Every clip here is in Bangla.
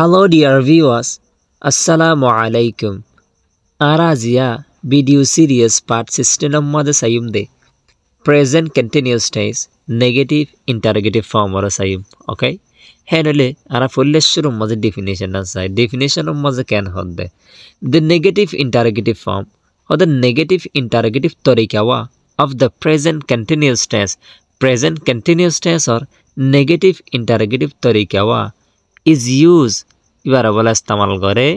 Hello dear viewers, Assalamu alaikum. Arazia video series part 16 mother sayumde. Present continuous tense negative interrogative form or sayum. Okay? Henele ara fulleshuru mother definition asai. Definition of mother can hodde. The negative interrogative form or the negative interrogative torikawa of the present continuous tense. Present continuous tense or negative interrogative torikawa is used ইবারবলা ইস্তেমাল করে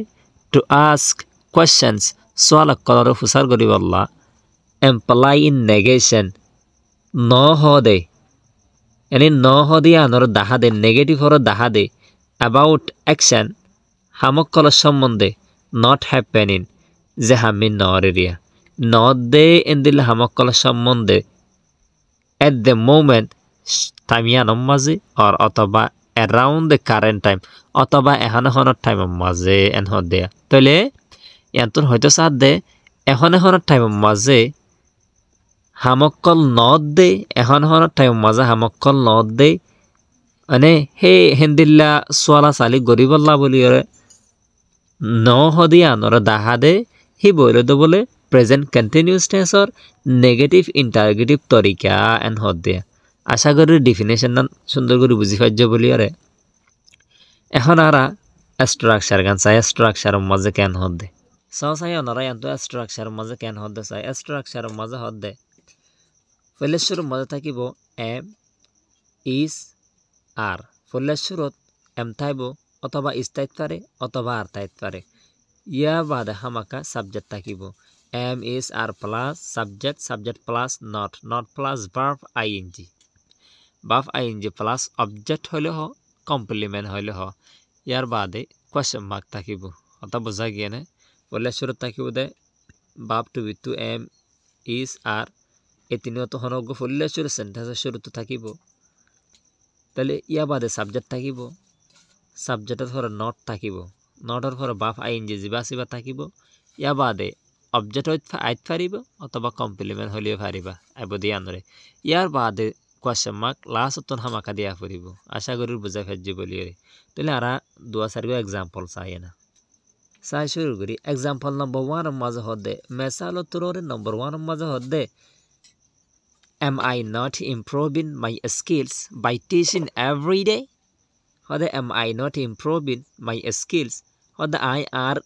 to ask questions সওয়াল করার ফুসার করিবল্লা imply in negation ন হদে yani ন হদে Anar দাহাদে negative Har দাহাদে about action হামকল সম্বন্ধে not happening যে হামিন নরেরিয়া not দে এন্দিল হামকল সম্বন্ধে at the moment টাইমিয়ানম মাঝে or অথবা around the current time অথবা এখন টাইমের মাঝে এন হদে তাহলে ইয়ান্তর হয়তো সাথ দে এখন টাইমের মাঝে হামকল নদ দে এখন টাইমের মাঝে হামকল নদ দে মানে হে হেন্দিল্লা সোয়ালা সালি গরিবল্লা বলি ন হদি আনর দাহা দে হি বইল দে বলে present continuous tensor negative interrogative তরিকা এন হদে আশা করি ডেফিনেশন সুন্দর করে বুঝি পাইজ বলি এখন আরা স্ট্রাকচার গান চাই স্ট্রাকচার মাঝে কেন হদে চাই ওনারা এত স্ট্রাকচার মাঝে কেন হদে চাই স্ট্রাকচার মাঝে হদে ফুলেশ্বর মাঝে থাকিব এম ইজ আর ফুলেশ্বরত এম থাইব অথবা ইজ তাইত পারে অথবা আর তাইত পারে ইয়া বাদে হামাকা সাবজেক্ট থাকিব am is are plus subject subject plus not plus verb ING verb ING plus object হইলে হ কমপ্লিমেন্ট হইলে হ ইয়ার বাদে কোয়েশ্চন মার্ক থাকিব অথবা বোঝা গিয়ে না বলে শুরু থাকিব the verb to be to am is are এই তিনিও তো হনগ ফুললে শুরু সেন্টেন্সের শুরুতে থাকিব তাহলে ইয়া বাদে সাবজেক্ট থাকিব সাবজেক্টের পরে নট থাকিব নটর পরে ভার্ব আইএনজি জিবা সিবা থাকিব ইয়া বাদে অবজেক্ট আইত পারিব অথবা কমপ্লিমেন্ট হইলেও পারিবা আইবদি আনরে ইয়ার বাদে কোয়েশ্চন মার্ক লাস্ট হামাকা দিয়া ফুরিব আশা করি বুঝা ফেলছি বলি তাহলে আরা দুয়া চারিগো এক্সাম্পল চাই না চাই শুরু করি এক্সাম্পল নম্বর 1 মাঝে হদে মেসাল তোরে নম্বর 1 মাঝে হদে am I not improving my skills by teaching every day হদে am I not improving my skills হদে I আর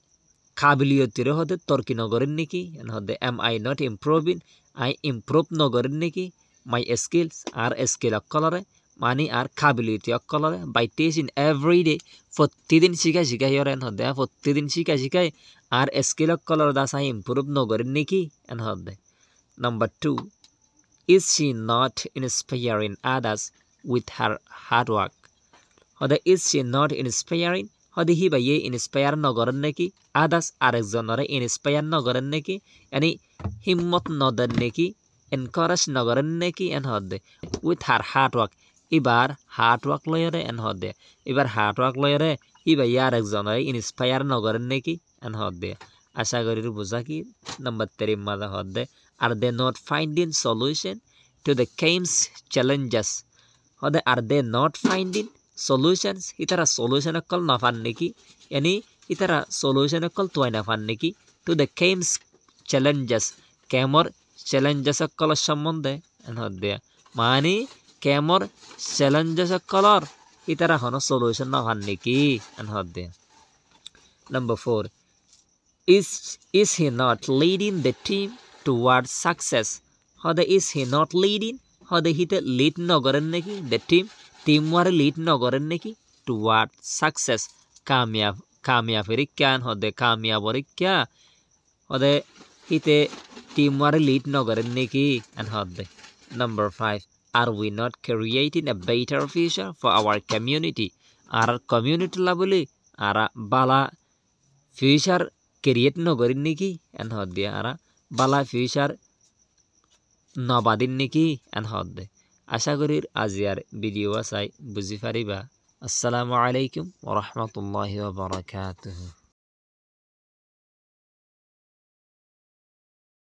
কাবিলিয়তিরে হদে তর্কি নগরেন নাকি হদে am I not improving I improve নগরেন নাকি my skills are skill অকলরে মানে আর কাবিলিয়তি অকলরে by teaching every day প্রতিদিন শিখাই এন হদে প্রতিদিন শিখাই আর স্কিল অকলরে দাসাই ইমপ্রুভ নগরেন নাকি এন হদে number 2 is she not inspiring others with her hard work হদে is she not inspiring হদে হি বাইয়ে ইন্সপায়ার নগরেন নাকি others আরেকজনরে ইন্সপায়ার নগরেন নাকি yani হিম্মত নদেন নাকি encourage নগরেন নাকি এন হদে with her hard work এবার হার্ড ওয়ার্ক লয়রে এন হদে এবার হার্ড ওয়ার্ক লয়রে ই ভাই আর একজনরে ইন্সপায়ার নগরেন নাকি এন হদে আশা করি বুঝা কি নাম্বার 3 মাঝে হদে are they not finding solution to the কেমস চ্যালেঞ্জেস হদে are they not finding solutions ইতারা সলিউশন কল না পান নাকি yani ইতারা সলিউশন কল তোয় না পান নাকি টু দ্য কেমস চ্যালেঞ্জেস কেমর চ্যালেঞ্জেস কল সম্বন্ধে এন হদে মানে কেমর চ্যালেঞ্জেস কলর ইতারা হন সলিউশন না পান নাকি এন হদে number 4 is he not leading the team towards success হদে is he not leading হদে হিতে লিড নগরেন নাকি the team ওয়ারে লিড নগরেন নাকি towards success কামিয়াবের কেন হদে কামিয়াবর ক্যা হদে হিতে team ওয়ারে লিড নগরেন নাকি এন হদে number 5 are we not creating a better future for our community আর কমিউনিটি লাবলি আর বালা ফিউচার ক্রিয়েট নগরেন নাকি এন হদে আর বালা ফিউচার নবাদিন নাকি এন হদে আশা করি আজিয়ার ভিডিও আসাই বুঝি পারিবা আসসালামু আলাইকুম ওয়া রাহমাতুল্লাহি ওয়া বারাকাতুহু।